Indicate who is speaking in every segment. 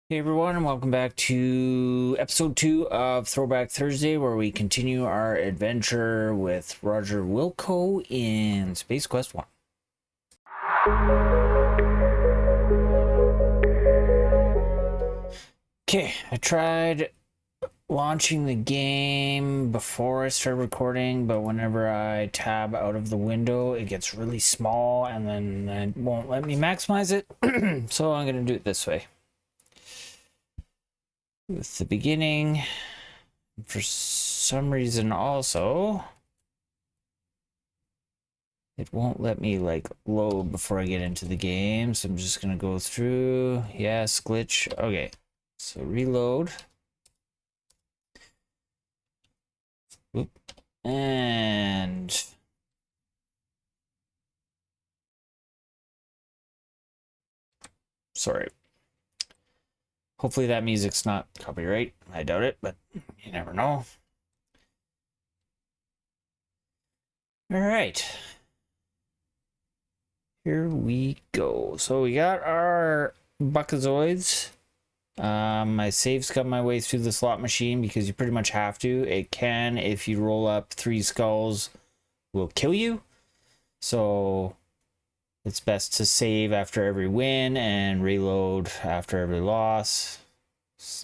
Speaker 1: Hey everyone, and welcome back to episode 2 of Throwback Thursday, where we continue our adventure with Roger Wilco in Space Quest 1. Okay, I tried launching the game before I started recording, but whenever I tab out of the window, it gets really small and then it won't let me maximize it. So I'm going to do it this way. With the beginning, for some reason also, it won't let me like load before I get into the game, so I'm just gonna go through. Yes, glitch. Okay, so reload. Oop. And sorry. Hopefully that music's not copyright. I doubt it, but you never know. All right. Here we go. So we got our Buckazoids. My save's cut my way through the slot machine because you pretty much have to. It can, if you roll up 3 skulls, will kill you. So it's best to save after every win and reload after every loss.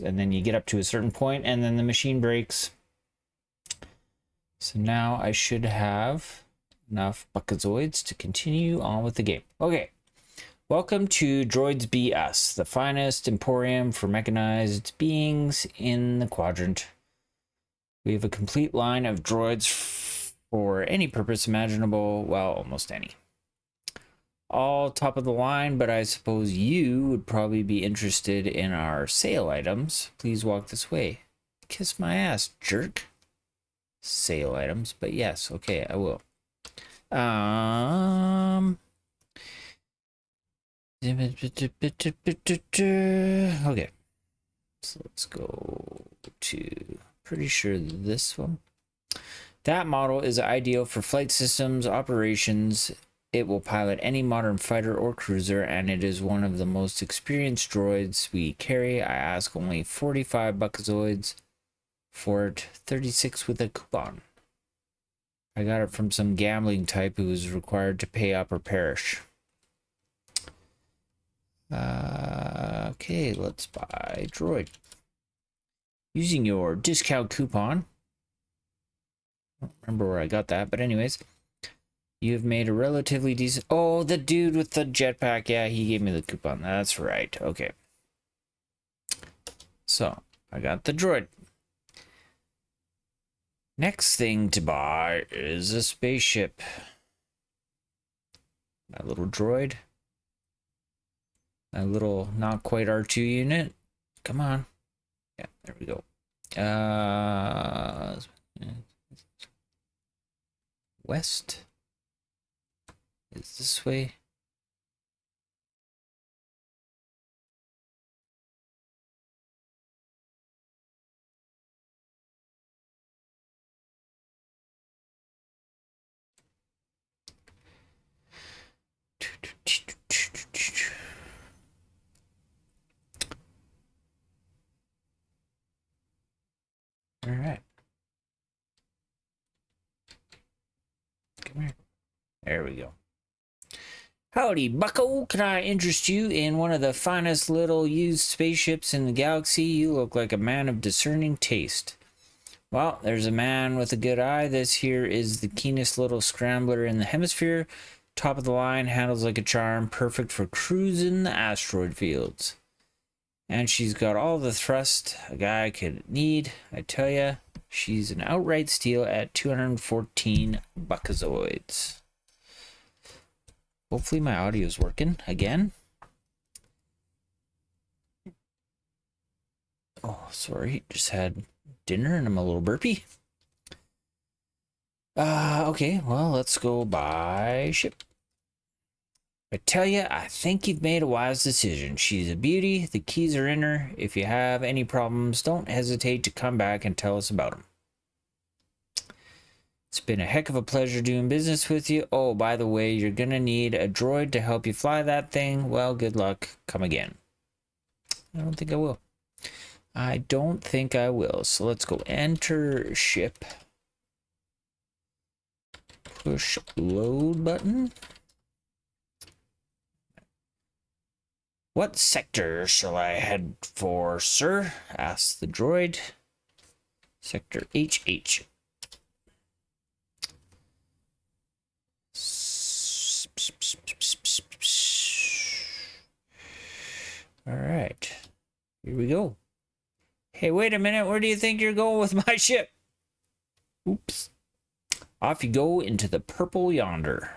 Speaker 1: And then you get up to a certain point and then the machine breaks. So now I should have enough Buckazoids to continue on with the game. Okay. Welcome to Droids Be Us, the finest emporium for mechanized beings in the quadrant. We have a complete line of droids for any purpose imaginable, well, almost any. All top of the line, but I suppose you would probably be interested in our sale items. Please walk this way. Kiss my ass, jerk. Sale items, but yes, okay, I will. Okay, so let's go to, pretty sure this one. That model is ideal for flight systems operations. It will pilot any modern fighter or cruiser, and it is one of the most experienced droids we carry. I ask only 45 Buckazoids for it, 36 with a coupon. I got it from some gambling type who was required to pay up or perish. Okay, let's buy droid. Using your discount coupon. I don't remember where I got that, but anyways. You've made a relatively decent... Oh, the dude with the jetpack. Yeah, he gave me the coupon. That's right. Okay. So, I got the droid. Next thing to buy is a spaceship. My little droid. My little not quite R2 unit. Come on. Yeah, there we go. West is this way. All right. Come here. There we go. Howdy, bucko. Can I interest you in one of the finest little used spaceships in the galaxy? You look like a man of discerning taste. Well, there's a man with a good eye. This here is the keenest little scrambler in the hemisphere. Top of the line, handles like a charm, perfect for cruising the asteroid fields. And she's got all the thrust a guy could need. I tell ya, she's an outright steal at 214 Buckazoids. Hopefully my audio is working again. Oh, sorry, just had dinner and I'm a little burpy. Okay, well, let's go buy ship. I tell you, I think you've made a wise decision. She's a beauty. The keys are in her. If you have any problems, don't hesitate to come back and tell us about them. It's been a heck of a pleasure doing business with you. Oh, by the way, you're gonna need a droid to help you fly that thing. Well, good luck. Come again. I don't think I will. I don't think I will. So let's go enter ship. Push load button. What sector shall I head for, sir? Asked the droid. Sector HH. All right. Here we go. Hey, wait a minute. Where do you think you're going with my ship? Oops. Off you go into the purple yonder.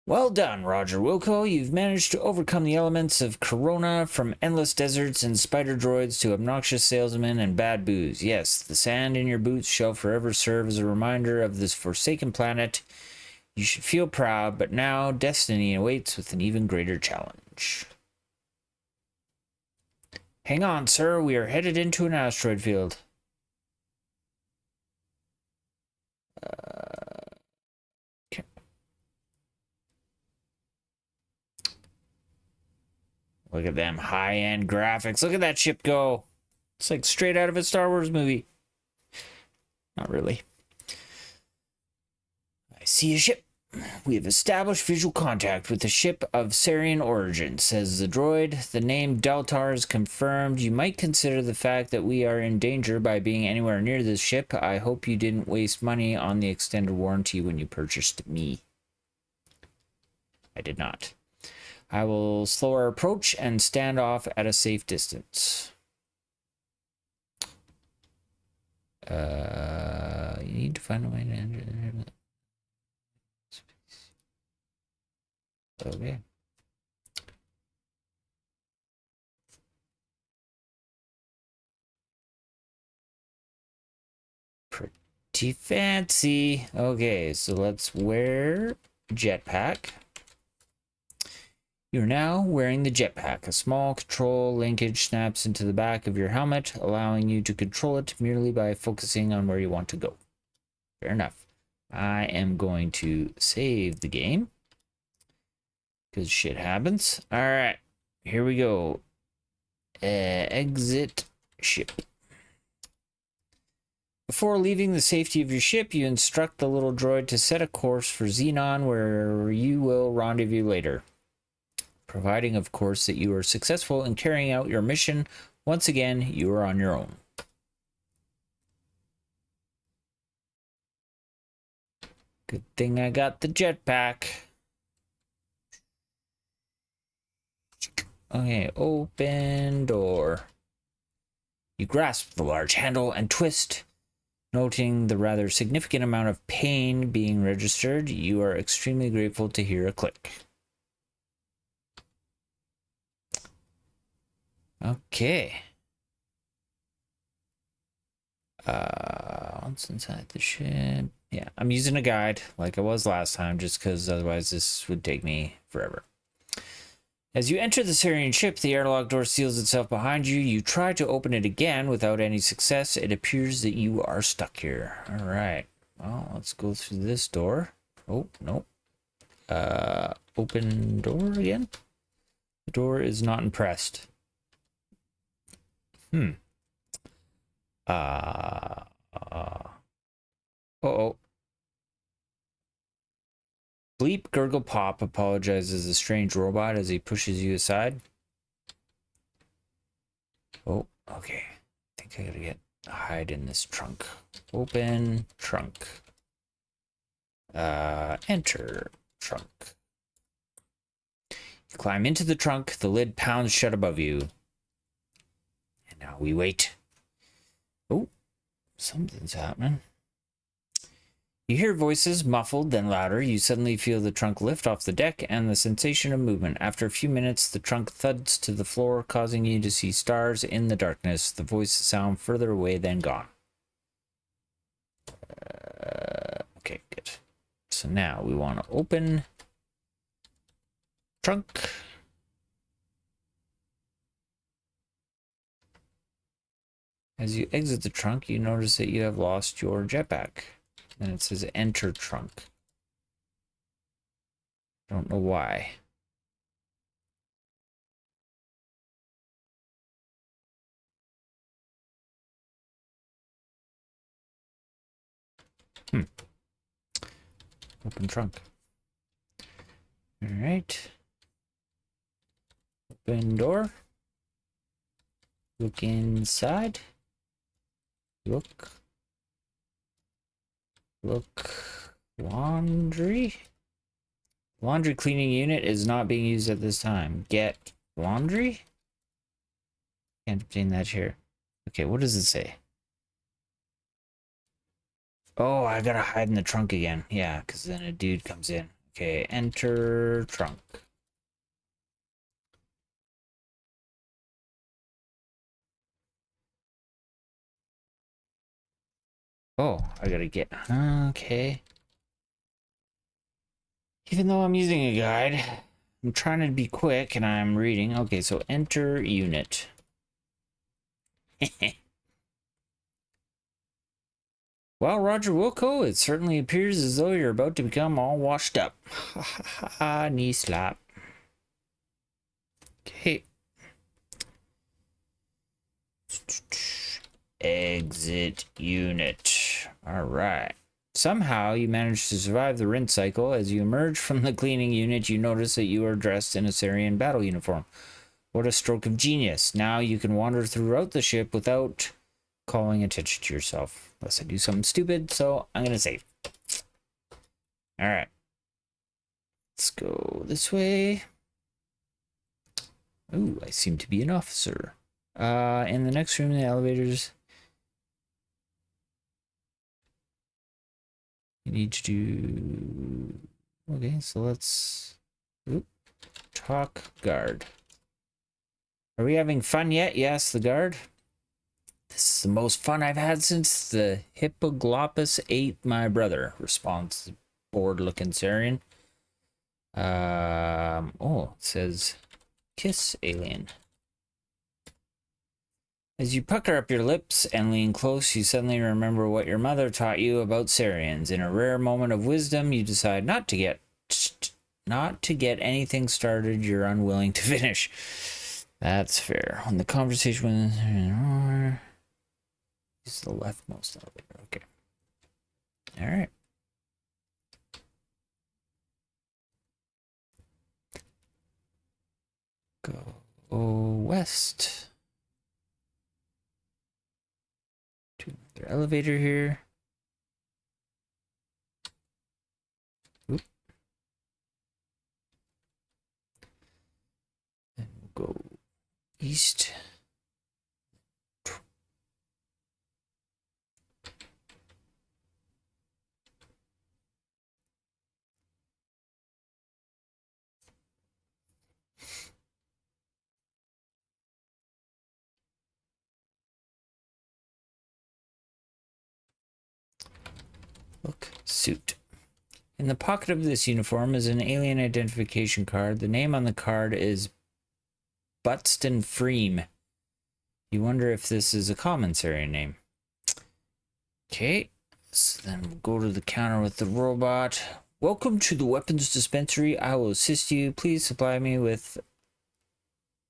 Speaker 1: Well done, Roger Wilco. You've managed to overcome the elements of Corona, from endless deserts and spider droids to obnoxious salesmen and bad booze. Yes, the sand in your boots shall forever serve as a reminder of this forsaken planet. You should feel proud, but now destiny awaits with an even greater challenge. Hang on, sir. We are headed into an asteroid field. Okay. Look at them high-end graphics. Look at that ship go. It's like straight out of a Star Wars movie. Not really. I see a ship. We have established visual contact with a ship of Sarian origin, says the droid. The name Daltar is confirmed. You might consider the fact that we are in danger by being anywhere near this ship. I hope you didn't waste money on the extended warranty when you purchased me. I did not. I will slow our approach and stand off at a safe distance. You need to find a way to enter. Okay. Pretty fancy. Okay, so let's wear jetpack. You're now wearing the jetpack. A small control linkage snaps into the back of your helmet, allowing you to control it merely by focusing on where you want to go. Fair enough. I am going to save the game, because shit happens. All right, here we go. Exit ship. Before leaving the safety of your ship, you instruct the little droid to set a course for Xenon, where you will rendezvous later. Providing, of course, that you are successful in carrying out your mission. Once again, you are on your own. Good thing I got the jetpack. Okay, open door. You grasp the large handle and twist. Noting the rather significant amount of pain being registered, you are extremely grateful to hear a click. Okay. Once inside the ship. Yeah, I'm using a guide like I was last time, just because otherwise this would take me forever. As you enter the Sarian ship, the airlock door seals itself behind you. You try to open it again without any success. It appears that you are stuck here. All right. Well, let's go through this door. Oh, nope. Open door again? The door is not impressed. Uh-oh. Bleep Gurgle Pop apologizes a strange robot as he pushes you aside. Oh, okay. I think I gotta get hide in this trunk. Open trunk. Enter trunk. You climb into the trunk. The lid pounds shut above you. And now we wait. Oh, something's happening. You hear voices, muffled, then louder. You suddenly feel the trunk lift off the deck and the sensation of movement. After a few minutes, the trunk thuds to the floor, causing you to see stars in the darkness. The voices sound further away than gone. Okay, good. So now we want to open trunk. As you exit the trunk, you notice that you have lost your jetpack. And it says enter trunk. Don't know why. Open trunk. All right. Open door. Look inside. Look. Laundry. Laundry cleaning unit is not being used at this time. Get laundry? Can't obtain that here. Okay, what does it say? Oh, I gotta hide in the trunk again. Yeah, because then a dude comes in. Okay, enter trunk. Oh, I gotta get... Okay. Even though I'm using a guide, I'm trying to be quick and I'm reading. Okay, so enter unit. Well, Roger Wilco, it certainly appears as though you're about to become all washed up. Ha ha ha, knee slap. Okay. Exit unit. Alright. Somehow you managed to survive the rinse cycle. As you emerge from the cleaning unit, you notice that you are dressed in a Syrian battle uniform. What a stroke of genius. Now you can wander throughout the ship without calling attention to yourself. Unless I do something stupid, so I'm gonna save. Alright. Let's go this way. Ooh, I seem to be an officer. In the next room, the elevators. You need to do... Okay, so let's... Oop. Talk guard. Are we having fun yet? Yes, the guard. This is the most fun I've had since the Hippogloppus ate my brother, responds the bored-looking Syrian. Oh, it says, kiss alien. As you pucker up your lips and lean close, you suddenly remember what your mother taught you about Syrians. In a rare moment of wisdom, you decide not to get anything started you're unwilling to finish. That's fair. When the conversation was... Use the leftmost elevator. Okay. Alright. Go west. To another elevator here. Oop. Then we'll go east. Look, suit. In the pocket of this uniform is an alien identification card. The name on the card is Buxton Freem. You wonder if this is a common Syrian name. Okay, so then we'll go to the counter with the robot. Welcome to the weapons dispensary. I will assist you. Please supply me with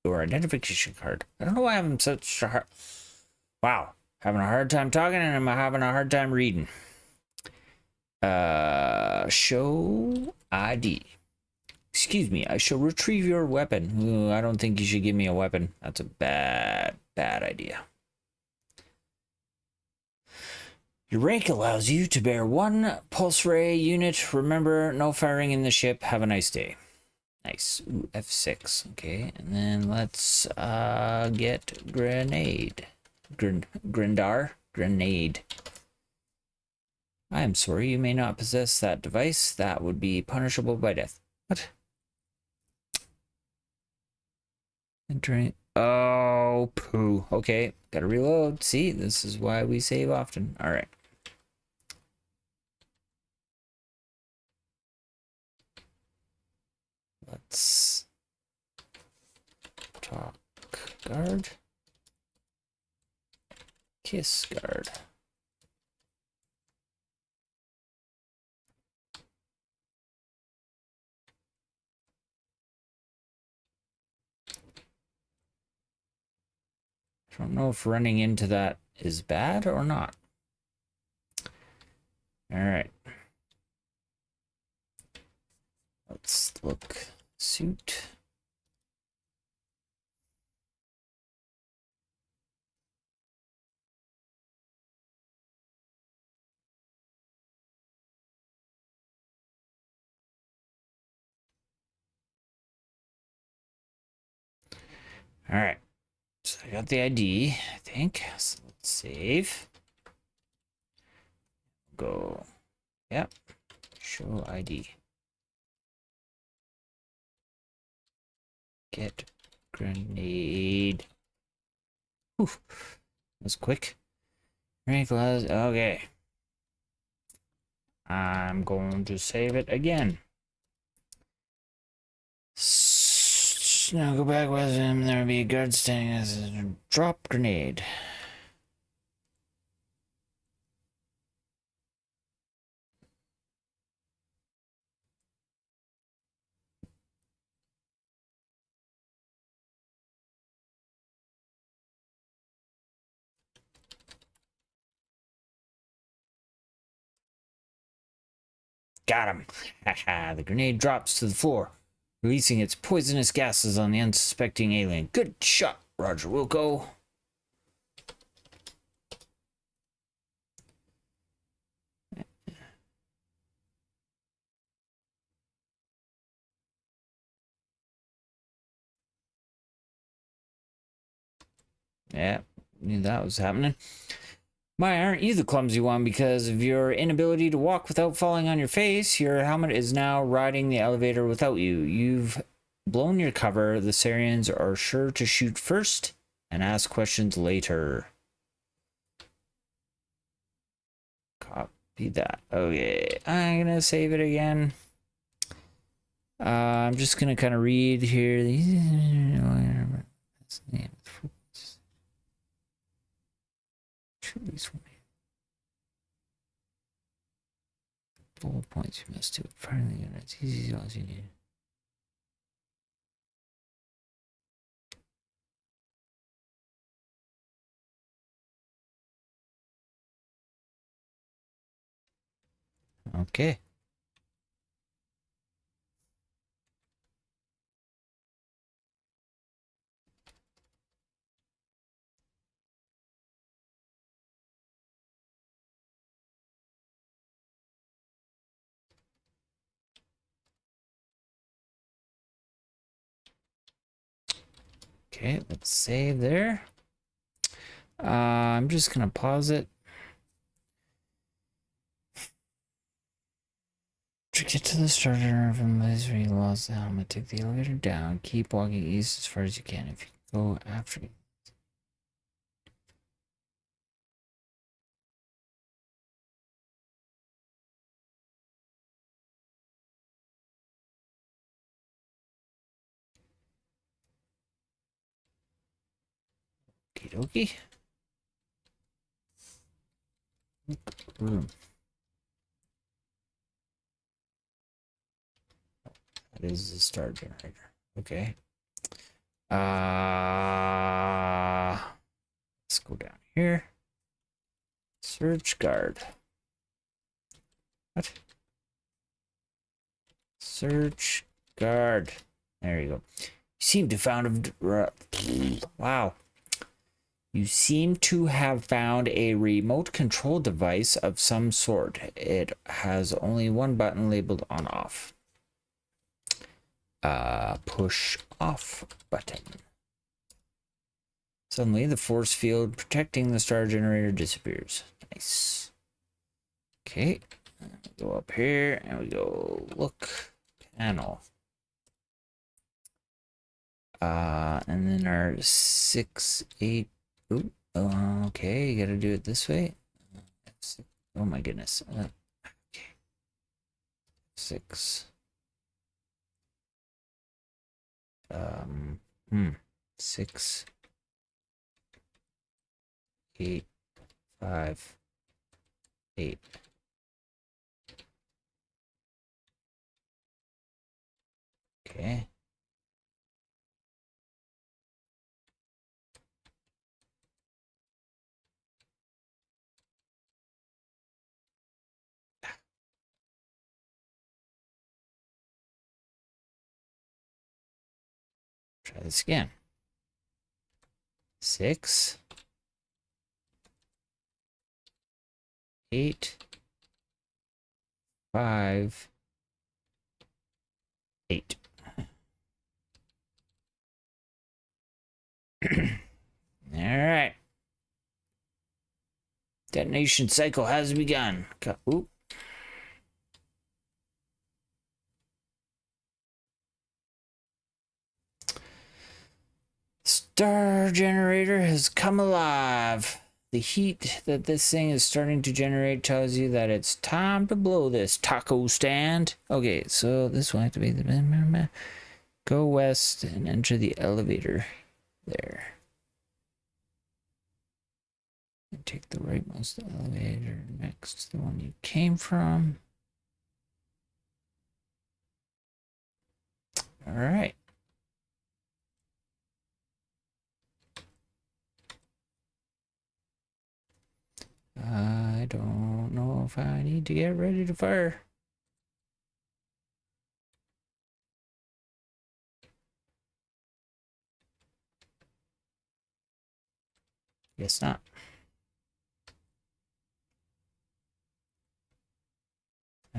Speaker 1: your identification card. I don't know why I'm having such a hard... Wow, having a hard time talking and I'm having a hard time reading. Show ID. Excuse me, I shall retrieve your weapon. Ooh, I don't think you should give me a weapon. That's a bad idea. Your rank allows you to bear 1 pulse ray unit. Remember, no firing in the ship. Have a nice day. Nice. Ooh, F6. Okay, and then let's get grenade. Grenade. I am sorry, you may not possess that device. That would be punishable by death. What? Entering. Oh, poo. Okay, gotta reload. See, this is why we save often. All right. Let's talk guard. Kiss guard. I don't know if running into that is bad or not. All right. Let's look. Suit. All right. So I got the ID, I think. So let's save. Go. Yep. Show ID. Get grenade. Oof. That was quick. Grenade glass. Okay. I'm going to save it again. Now go back with him. There will be a guard standing as a drop grenade. Got him. Haha, the grenade drops to the floor, releasing its poisonous gases on the unsuspecting alien. Good shot, Roger Wilco. Yeah, knew that was happening. Why aren't you the clumsy one? Because of your inability to walk without falling on your face, your helmet is now riding the elevator without you. You've blown your cover. The Sarians are sure to shoot first and ask questions later. Copy that. Okay, I'm gonna save it again. I'm just gonna kind of read here. Bullet points you must do. Finally, it's easy as you need. Okay. Okay, let's save there. I'm just gonna pause it. To get to the starter from the place where you lost the helmet, take the elevator down. Keep walking east as far as you can. If you go after you. Okie dokie. Room. That is the star generator. Okay. Let's go down here. Search guard. What? Search guard. There you go. You seem to found wow. You seem to have found a remote control device of some sort. It has only one button labeled on off. Push off button. Suddenly, the force field protecting the star generator disappears. Nice. Okay, go up here and we go look panel. And then our 6, 8. Ooh, okay, you gotta do it this way. Oh my goodness. Okay. 6. 6, 8, 5, 8. Okay. Try this again. 6, 8, 5, 8. All right. Detonation cycle has begun. Oop. Star generator has come alive. The heat that this thing is starting to generate tells you that it's time to blow this taco stand. Okay, so this will have to be the... Go west and enter the elevator there. And take the rightmost elevator next to the one you came from. All right. I don't know if I need to get ready to fire. Guess not.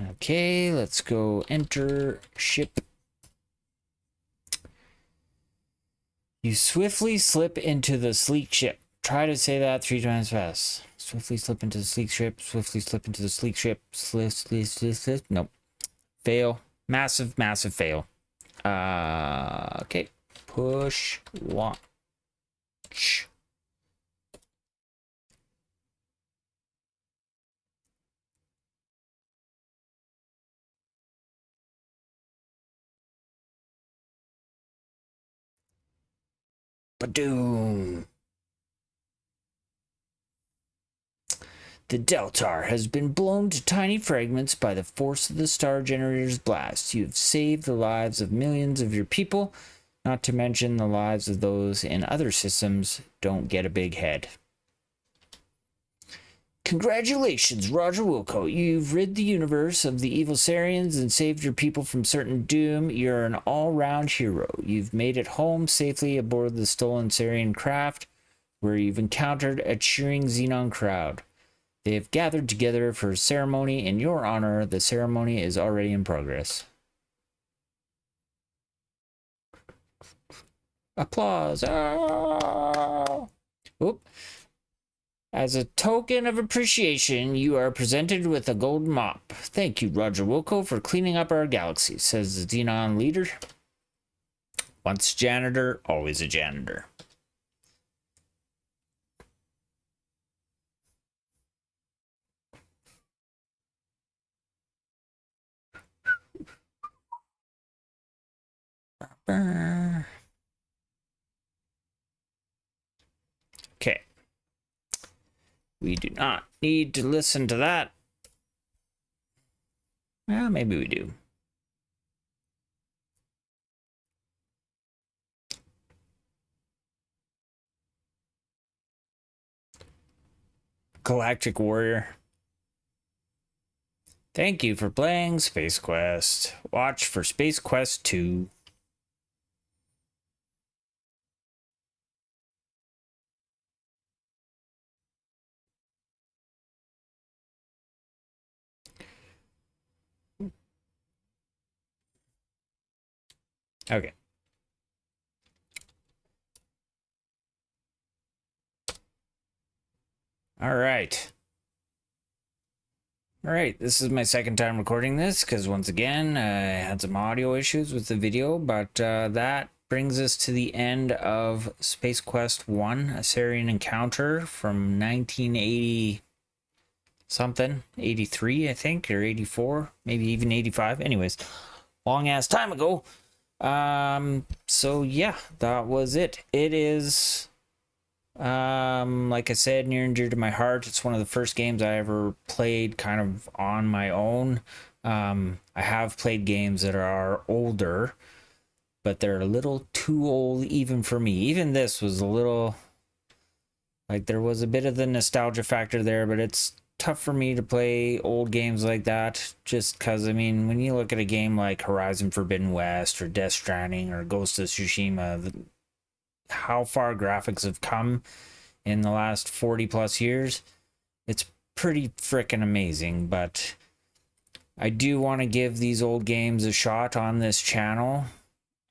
Speaker 1: Okay, let's go enter ship. You swiftly slip into the sleek ship. Try to say that 3 times fast. Swiftly slip into the sleek ship. Swiftly slip into the sleek ship. Slip. Nope. Fail. Massive, massive fail. Okay. Push launch. Badoom. The Deltar has been blown to tiny fragments by the force of the star generator's blast. You have saved the lives of millions of your people, not to mention the lives of those in other systems. Don't get a big head. Congratulations, Roger Wilco. You've rid the universe of the evil Sarians and saved your people from certain doom. You're an all-round hero. You've made it home safely aboard the stolen Sarian craft, where you've encountered a cheering Xenon crowd. They have gathered together for a ceremony in your honor. The ceremony is already in progress. Applause. Ah! Oop. As a token of appreciation, you are presented with a gold mop. Thank you, Roger Wilco, for cleaning up our galaxy, says the Xenon leader. Once a janitor, always a janitor. Okay. We do not need to listen to that. Well, maybe we do. Galactic Warrior. Thank you for playing Space Quest. Watch for Space Quest 2. Okay. All right. All right, this is my second time recording this because once again, I had some audio issues with the video, but that brings us to the end of Space Quest 1, a Sarian encounter from 1980 something, 83, I think, or 84, maybe even 85. Anyways, long ass time ago. So yeah, that was it. It is like I said, near and dear to my heart. It's one of the first games I ever played kind of on my own. I have played games that are older, but they're a little too old even for me. Even this was a little, like, there was a bit of the nostalgia factor there, but it's tough for me to play old games like that, just because, I mean, when you look at a game like Horizon Forbidden West or Death Stranding or Ghost of Tsushima, how far graphics have come in the last 40 plus years, it's pretty freaking amazing. But I do want to give these old games a shot on this channel.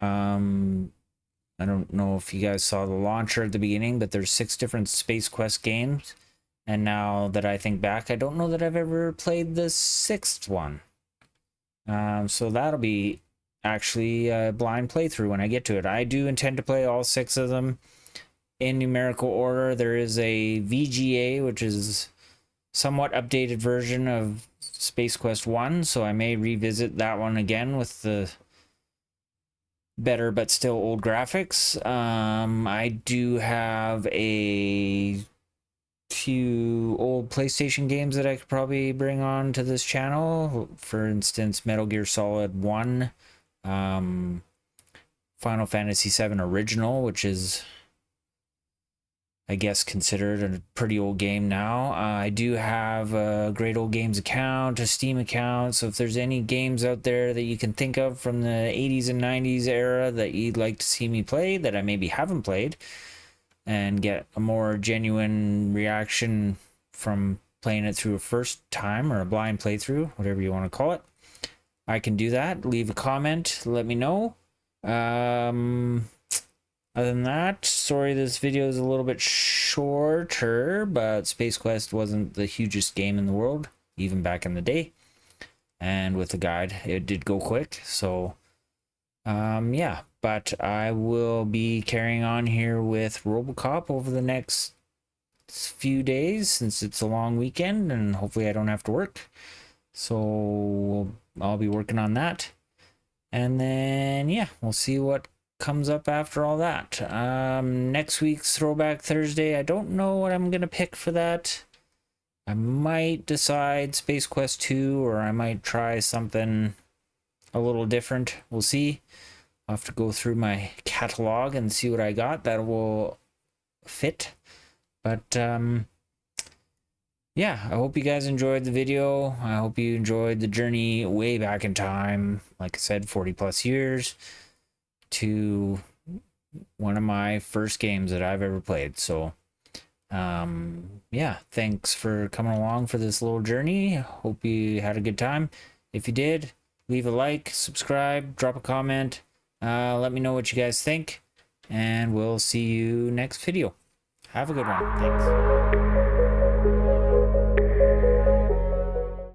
Speaker 1: I don't know if you guys saw the launcher at the beginning, but there's 6 different Space Quest games. And now that I think back, I don't know that I've ever played the 6th one. So that'll be actually a blind playthrough when I get to it. I do intend to play all 6 of them in numerical order. There is a VGA, which is somewhat updated version of Space Quest 1, so I may revisit that one again with the better but still old graphics. I do have a few old PlayStation games that I could probably bring on to this channel. For instance, Metal Gear Solid 1, Final Fantasy 7 Original, which is, I guess, considered a pretty old game now. I do have a Great Old Games account, a Steam account, so if there's any games out there that you can think of from the 80s and 90s era that you'd like to see me play that I maybe haven't played and get a more genuine reaction from playing it through a first time or a blind playthrough, whatever you want to call it, I can do that. Leave a comment, let me know. Other than that, sorry this video is a little bit shorter, but Space Quest wasn't the hugest game in the world, even back in the day. And with the guide, it did go quick. So, yeah. But I will be carrying on here with RoboCop over the next few days, since it's a long weekend, and hopefully I don't have to work. So, I'll be working on that. And then, yeah, we'll see what comes up after all that. Next week's Throwback Thursday, I don't know what I'm gonna pick for that. I might decide Space Quest 2, or I might try something a little different. We'll see. I'll have to go through my catalog and see what I got that will fit. But yeah, I hope you guys enjoyed the video. I hope you enjoyed the journey way back in time, like I said, 40 plus years, to one of my first games that I've ever played. So yeah, thanks for coming along for this little journey. Hope you had a good time. If you did, leave a like, subscribe, drop a comment, let me know what you guys think, and we'll see you next video. Have a good one. Thanks.